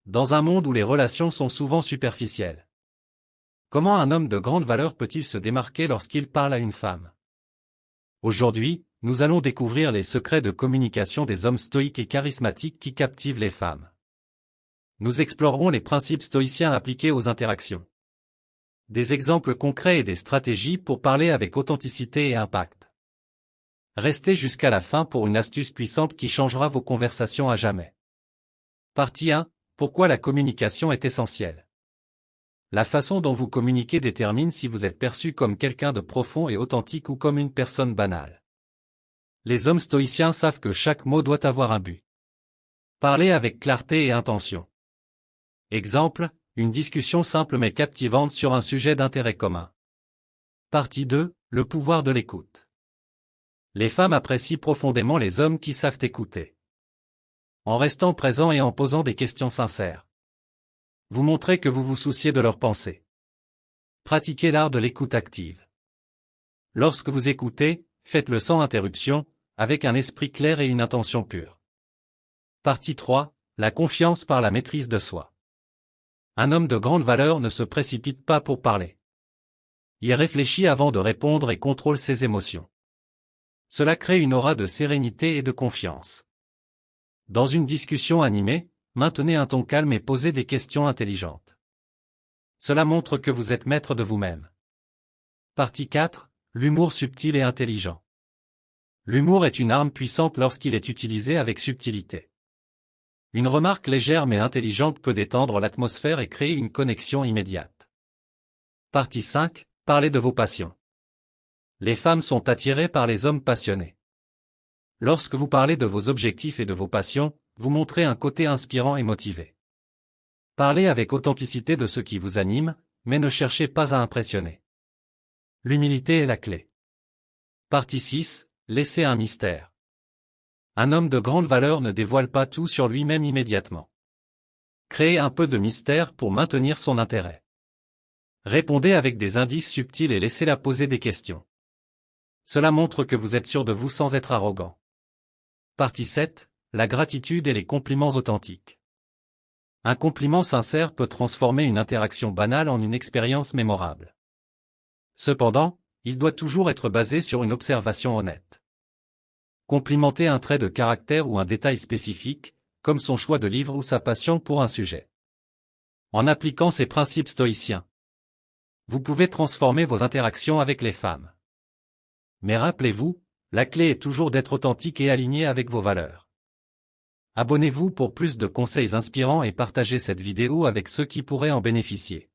dans un monde où les relations sont souvent superficielles. Comment un homme de grande valeur peut-il se démarquer lorsqu'il parle à une femme? Aujourd'hui, nous allons découvrir les secrets de communication des hommes stoïques et charismatiques qui captivent les femmes. Nous explorerons les principes stoïciens appliqués aux interactions. Des exemples concrets et des stratégies pour parler avec authenticité et impact. Restez jusqu'à la fin pour une astuce puissante qui changera vos conversations à jamais. Partie 1. Pourquoi la communication est essentielle? La façon dont vous communiquez détermine si vous êtes perçu comme quelqu'un de profond et authentique ou comme une personne banale. Les hommes stoïciens savent que chaque mot doit avoir un but. Parlez avec clarté et intention. Exemple, une discussion simple mais captivante sur un sujet d'intérêt commun. Partie 2. Le pouvoir de l'écoute. Les femmes apprécient profondément les hommes qui savent écouter. En restant présents et en posant des questions sincères. Vous montrez que vous vous souciez de leurs pensées. Pratiquez l'art de l'écoute active. Lorsque vous écoutez, faites-le sans interruption, avec un esprit clair et une intention pure. Partie 3. La confiance par la maîtrise de soi. Un homme de grande valeur ne se précipite pas pour parler. Il réfléchit avant de répondre et contrôle ses émotions. Cela crée une aura de sérénité et de confiance. Dans une discussion animée, maintenez un ton calme et posez des questions intelligentes. Cela montre que vous êtes maître de vous-même. Partie 4. L'humour subtil et intelligent. L'humour est une arme puissante lorsqu'il est utilisé avec subtilité. Une remarque légère mais intelligente peut détendre l'atmosphère et créer une connexion immédiate. Partie 5. Parlez de vos passions. Les femmes sont attirées par les hommes passionnés. Lorsque vous parlez de vos objectifs et de vos passions, vous montrez un côté inspirant et motivé. Parlez avec authenticité de ce qui vous anime, mais ne cherchez pas à impressionner. L'humilité est la clé. Partie 6. Laissez un mystère. Un homme de grande valeur ne dévoile pas tout sur lui-même immédiatement. Créez un peu de mystère pour maintenir son intérêt. Répondez avec des indices subtils et laissez-la poser des questions. Cela montre que vous êtes sûr de vous sans être arrogant. Partie 7. La gratitude et les compliments authentiques. Un compliment sincère peut transformer une interaction banale en une expérience mémorable. Cependant, il doit toujours être basé sur une observation honnête. Complimentez un trait de caractère ou un détail spécifique, comme son choix de livre ou sa passion pour un sujet. En appliquant ces principes stoïciens, vous pouvez transformer vos interactions avec les femmes. Mais rappelez-vous, la clé est toujours d'être authentique et aligné avec vos valeurs. Abonnez-vous pour plus de conseils inspirants et partagez cette vidéo avec ceux qui pourraient en bénéficier.